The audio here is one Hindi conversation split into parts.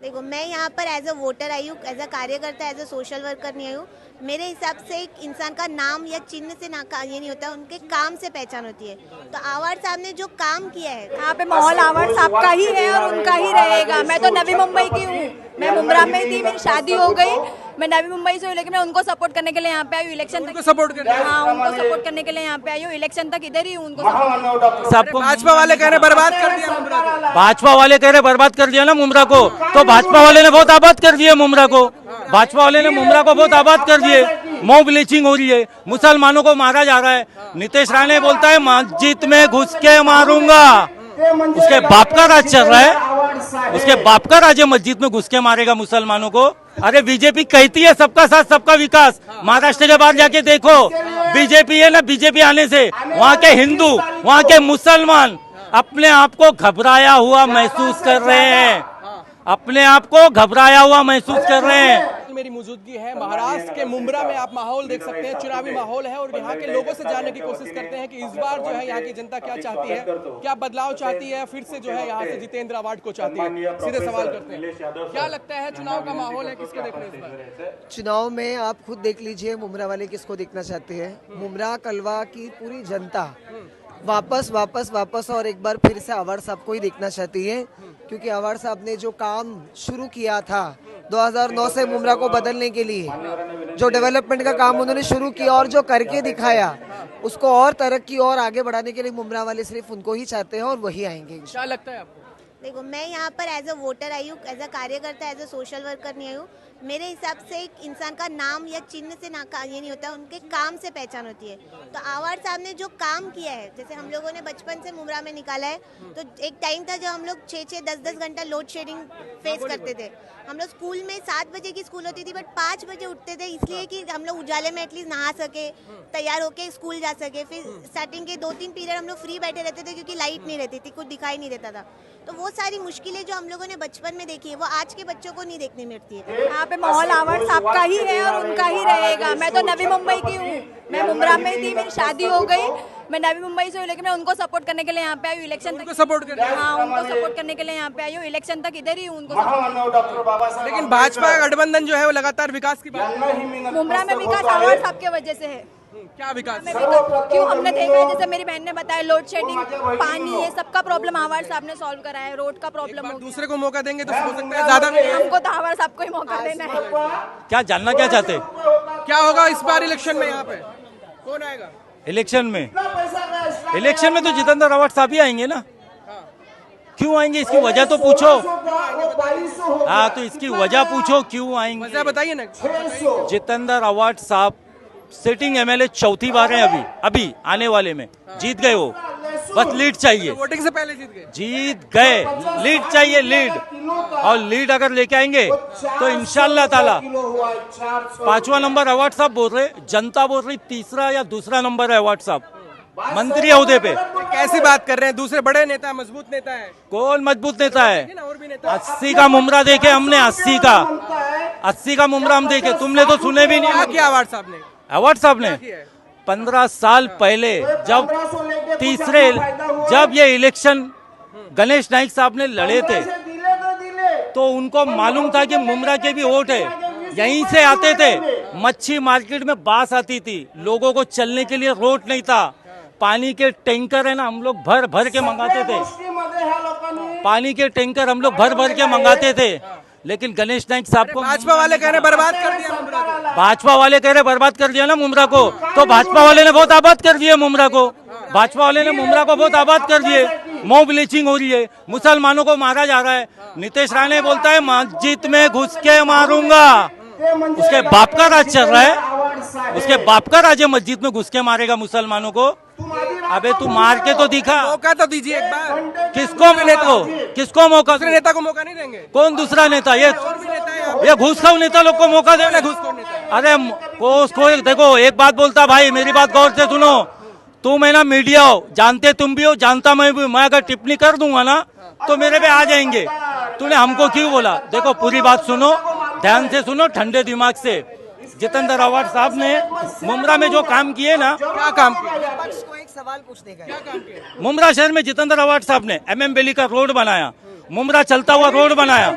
देखो, मैं यहाँ पर एज अ वोटर आई हूँ, एज अ कार्यकर्ता, एज अ सोशल वर्कर नहीं आई हूँ। मेरे हिसाब से एक इंसान का नाम या चिन्ह से ना ये नहीं होता, उनके काम से पहचान होती है। तो आवाड़ साहब ने जो काम किया है, यहाँ पे माहौल आवाड़ साहब का ही है और उनका ही रहेगा। मैं तो नवी मुंबई की हूँ, मैं मुंब्रा में थी, मेरी शादी हो गई, मैं नवी मुंबई से हूँ, लेकिन मैं उनको सपोर्ट करने के लिए यहाँ पे आई हूँ। इलेक्शन तक सपोर्ट करने हाँ, उनको सपोर्ट करने के लिए यहाँ पे आई हूँ। इलेक्शन तक इधर ही हूँ, उनको support- सबको भाजपा वाले कह रहे बर्बाद कर दिया मुमरा को। भाजपा वाले कह रहे बर्बाद कर दिया ना मुमरा को, तो भाजपा वाले ने बहुत आबाद कर दिया मुमरा को। भाजपा वाले ने मुमरा को बहुत आबाद कर दिए। मॉब लिंचिंग हो रही है, मुसलमानों को मारा जा रहा है। नीतीश राणे बोलता है मस्जिद में घुस के मारूंगा। उसके बाप का राज चल रहा है, उसके बाप का राज है, मस्जिद में घुस के मारेगा मुसलमानों को। अरे बीजेपी कहती है सबका साथ सबका विकास, महाराष्ट्र के बाहर जाके देखो, बीजेपी है ना, बीजेपी आने से वहाँ के हिंदू, वहाँ के मुसलमान अपने आप को घबराया हुआ महसूस कर रहे हैं, अपने आप को घबराया हुआ महसूस कर रहे हैं। मेरी मौजूदगी है महाराष्ट्र के मुंब्रा में, आप माहौल देख सकते हैं, चुनावी माहौल है और यहाँ के लोगों से जानने की कोशिश करते हैं कि इस बार जो है यहाँ की जनता क्या चाहती है, क्या बदलाव चाहती है, फिर से जो है यहाँ से जितेंद्र अवार्ड को चाहती है। सीधे सवाल करते हैं, क्या लगता है चुनाव का माहौल है, किसको देख रहे हैं इस बार? चुनाव में आप खुद देख लीजिए मुमरा वाले किसको देखना चाहते हैं। मुमरा कलवा की पूरी जनता वापस और एक बार फिर से अवार्ड साहब को ही देखना चाहती है, क्योंकि अवार्ड साहब ने जो काम शुरू किया था 2009 से मुमरा को बदलने के लिए, जो डेवलपमेंट का काम उन्होंने शुरू किया और जो करके दिखाया, उसको और तरक्की और आगे बढ़ाने के लिए मुमरा वाले सिर्फ उनको ही चाहते हैं और वही आएंगे। क्या लगता है आपको? देखो, मैं यहाँ पर एज अ वोटर आई हूँ, एज अ कार्यकर्ता, एज अ सोशल वर्कर नहीं आई हूँ। मेरे हिसाब से एक इंसान का नाम या चिन्ह से ना ये नहीं होता, उनके काम से पहचान होती है। तो आवाड़ साहब ने जो काम किया है, जैसे हम लोगों ने बचपन से मुमरा में निकाला है, तो एक टाइम था जब हम लोग 6-6, 10-10 घंटा लोड शेडिंग फेस करते थे। हम लोग स्कूल में 7 बजे की स्कूल होती थी, बट 5 बजे उठते थे, इसलिए कि हम लोग उजाले में एटलीस्ट नहा सके, तैयार होके स्कूल जा सके। फिर स्टार्टिंग के 2-3 पीरियड हम लोग फ्री बैठे रहते थे, क्योंकि लाइट नहीं रहती थी, कुछ दिखाई नहीं देता था। तो वो सारी मुश्किलें जो हम लोगों ने बचपन में देखी है, वो आज के बच्चों को नहीं देखने मिलती है। यहाँ पे माहौल आवाड़ साहब का ही है और उनका ही रहेगा। मैं तो नवी मुंबई की हूँ, मैं मुंब्रा में थी, मेरी शादी हो गई, मैं नवी मुंबई से हूँ, लेकिन मैं उनको सपोर्ट करने के लिए यहाँ पे आई हूँ। इलेक्शन तक सपोर्ट करने हाँ, उनको सपोर्ट करने के लिए यहाँ पे आई हूँ। इलेक्शन तक इधर ही हूँ, उनको support- लेकिन भाजपा का गठबंधन जो है वो लगातार विकास की बात कर रही है। मुंब्रा में विकास आवाड़ साहब की वजह से है। क्या विकास? क्यों हमने देखा है, जैसे मेरी बहन ने बताया, लोड शेडिंग, पानी, ये सबका प्रॉब्लम आवाड़ साहब ने सॉल्व करा है। रोड का प्रॉब्लम हो गया। दूसरे को मौका देंगे तो हो सकता है ज्यादा भी। हमको तो आवाड़ साहब को ही मौका देना है। क्या जानना क्या चाहते? क्या होगा इस बार इलेक्शन में, यहाँ पे कौन आएगा? इलेक्शन में तो जितेंद्र अवार्ड साहब ही आएंगे ना। क्यों आएंगे, इसकी वजह तो पूछो। हाँ, तो इसकी वजह पूछो क्यों आएंगे। वजह बताइए ना। जितेंद्र अवार्ड साहब सिटिंग एमएलए चौथी बार है अभी आने वाले में। जीत गए वो, बस लीड चाहिए। वोटिंग से पहले जीत गए, लीड चाहिए, लीड। और लीड अगर लेके आएंगे तो इंशाल्लाह ताला 5वां नंबर अवार्ड साहब बोल रहे, जनता बोल रही 3रा या 2रा नंबर है अवार्ड साहब मंत्री ओहदे पे। कैसी बात कर रहे हैं? दूसरे बड़े नेता, मजबूत नेता है। कौन मजबूत नेता है? और भी नेता 80 का मुमरा देखे हमने, 80 का मुमरा हम देखे, तुमने तो सुने भी नहीं। क्या किया अवार्ड साहब ने? अवार्ड साहब ने 15 साल पहले जब ये इलेक्शन गणेश नाइक साहब ने लड़े थे, तो उनको मालूम था कि मुमरा के भी वोट है, यहीं से आते थे। मच्छी मार्केट में बास आती थी, लोगों को चलने के लिए रोड नहीं था। पानी के टैंकर है ना, हम लोग भर भर के मंगाते थे, पानी के टैंकर हम लोग भर भर के मंगाते थे। लेकिन गणेश नाइक साहब को भाजपा वाले कह रहे बर्बाद कर दिया मुमरा को। भाजपा वाले कह रहे बर्बाद कर दिया ना मुमरा को, तो भाजपा वाले ने बहुत आबाद कर दिया मुमरा को। भाजपा वाले ने मुमरा को बहुत आबाद कर दिए। मॉब लिंचिंग हो रही है, मुसलमानों को मारा जा रहा है। नीतीश राणे बोलता है मस्जिद में घुस के मारूंगा। उसके बाप का राज चल रहा है, उसके बाप का राज है, मस्जिद में घुस के मारेगा मुसलमानों को। अबे तू मार के तो दिखा। मौका तो दीजिए एक बार। किसको मौका? दूसरे नेता को मौका नहीं देंगे? कौन दूसरा नेता? ये घुसखोर नेता लोग को मौका देना। अरे को देखो, एक बात बोलता भाई, मेरी बात गौर से सुनो। तुम है ना मीडिया हो, जानते तुम भी हो, जानता मैं भी। मैं अगर टिप्पणी कर दूंगा ना तो मेरे पे आ जाएंगे। तूने हमको क्यों बोला? देखो पूरी बात सुनो, ध्यान से सुनो, ठंडे दिमाग से। जितेंद्र अवार्ड साहब ने मुमरा में जो काम किए ना, क्या काम किया? को एक सवाल पूछने का क्या काम किया? मुमरा शहर में जितेंद्र अवार्ड साहब ने MM वैली का रोड बनाया, मुमरा चलता हुआ रोड बनाया,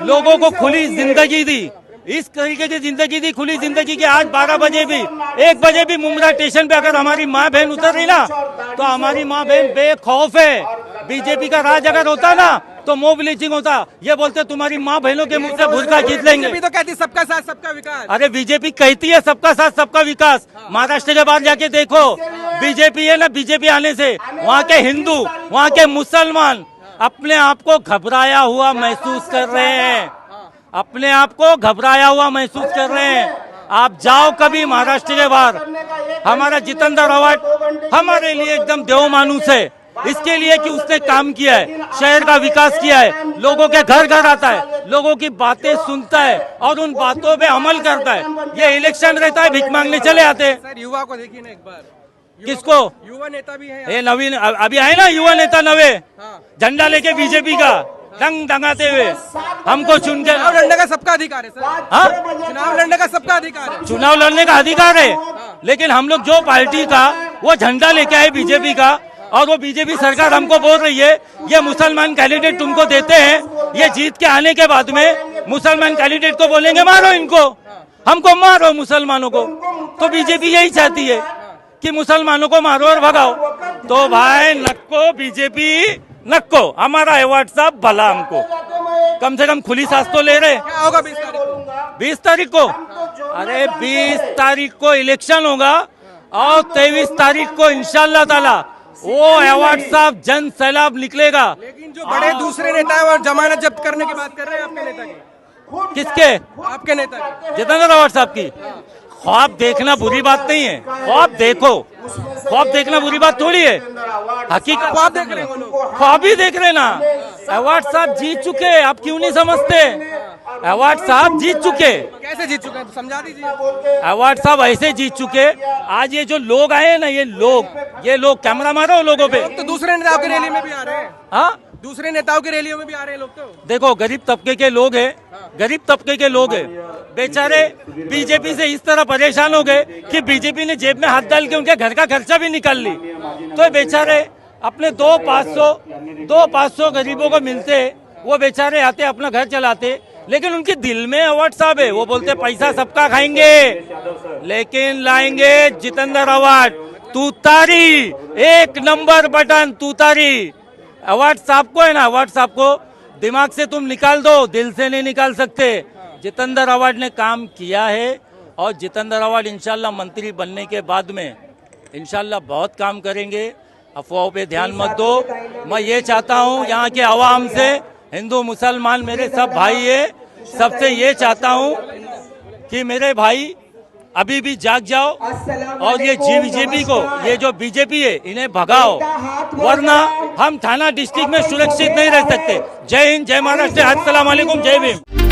लोगों को खुली जिंदगी दी, इस तरीके की जिंदगी दी, खुली जिंदगी की। आज 12 बजे भी 1 बजे भी मुमरा स्टेशन पे अगर हमारी माँ बहन उतर रही ना, तो हमारी माँ बहन बेखौफ है। बीजेपी का राज अगर होता ना तो मोब लीचिंग होता। ये बोलते तुम्हारी माँ बहनों के मुंह से भुरका जीत लेंगे। बीजेपी तो कहती सबका साथ सबका विकास। अरे बीजेपी कहती है सबका साथ सबका विकास, महाराष्ट्र के बाहर जाके देखो, बीजेपी है ना, बीजेपी आने से वहाँ के हिंदू, वहाँ के मुसलमान अपने आप को घबराया हुआ महसूस कर रहे हैं, अपने आप को घबराया हुआ महसूस कर रहे हैं। आप जाओ कभी महाराष्ट्र के बाहर, हमारा जितेंद्र आव्हाड हमारे लिए एकदम देव मानुस है, इसके लिए कि उसने काम किया है, शहर का विकास किया है, लोगों के घर घर आता है, लोगों की बातें सुनता है और उन बातों पे अमल करता है। ये इलेक्शन रहता है, भीख मांगने चले आते हैं। सर युवा को देखिए ना एक बार, किसको? युवा नेता भी है ये नवीन अभी आए ना युवा नेता नवे, हाँ। झंडा लेके बीजेपी का रंग दंगाते हुए हमको चुन के। चुनाव लड़ने का सबका अधिकार है सर। हाँ, चुनाव लड़ने का सबका अधिकार है, चुनाव लड़ने का अधिकार है, लेकिन हम लोग जो पार्टी का वो झंडा लेके आए बीजेपी का, और वो बीजेपी सरकार हमको बोल रही है ये मुसलमान कैंडिडेट तुमको देते हैं, ये जीत के आने के बाद में मुसलमान कैंडिडेट को बोलेंगे मारो इनको, हमको मारो मुसलमानों को। तो बीजेपी यही चाहती है कि मुसलमानों को मारो और भगाओ। तो भाई नक्को बीजेपी नक्को, हमारा अवार्ड साहब भला, हमको कम से कम खुली सांस तो ले रहे। क्या होगा 20 तारीख को? 20 तारीख को? अरे 20 तारीख को इलेक्शन होगा और 23 तारीख को इंशाल्लाह ताला वो अवार्ड साहब जन सैलाब निकलेगा। लेकिन जो बड़े दूसरे नेता है वो जमानत जब्त करने की बात कर रहे हैं आपके नेता की। किसके? आपके नेता की। जितेंद्र आव्हाड साहब की। ख्वाब देखना बुरी बात नहीं है, ख्वाब देखो, ख्वाब देखना बुरी बात थोड़ी है, हकीकत ख्वाब देख रहे हैं वो लोग। ख्वाब ही देख रहे ना। अवार्ड साहब जीत चुके, आप क्यों नहीं समझते? अवार्ड साहब जीत चुके। कैसे जीत चुके हैं तो समझा दीजिए। अवार्ड साहब ऐसे जीत चुके, आज ये जो लोग आए ना, ये लोग कैमरा मारो लोगों पे। तो दूसरे नेताओं की रैली में भी आ रहे हैं, हाँ, दूसरे नेताओं की रैलियों में भी आ रहे हैं लोग। तो देखो गरीब तबके के लोग हैं, गरीब तबके के लोग हैं, बेचारे बीजेपी से इस तरह परेशान हो गए कि बीजेपी ने जेब में हाथ डाल के उनके घर का खर्चा भी निकाल ली। तो बेचारे अपने 200-500 गरीबों को मिलते, वो बेचारे आते अपना घर चलाते, लेकिन उनके दिल में आव्हाड साहब है, वो बोलते पैसा सबका खाएंगे लेकिन लाएंगे जितेंद्र आव्हाड, तूतारी, 1 नंबर बटन तूतारी। आव्हाड साहब को है ना, आव्हाड साहब को दिमाग से तुम निकाल दो, दिल से नहीं निकाल सकते। जितेंद्र आव्हाड ने काम किया है और जितेंद्र आव्हाड इंशाल्लाह मंत्री बनने के बाद में इंशाल्लाह बहुत काम करेंगे। अफवाहों पे ध्यान मत दो। मैं ये चाहता हूँ यहाँ के आवाम से, हिंदू मुसलमान मेरे सब भाई है, सबसे ये चाहता हूँ कि मेरे भाई अभी भी जाग जाओ और ये बीजेपी को, ये जो बीजेपी है इन्हें भगाओ, वरना हम थाना डिस्ट्रिक्ट में सुरक्षित नहीं रह सकते। जय हिंद, जय महाराष्ट्र, अस्सलाम वालेकुम, जय भीम।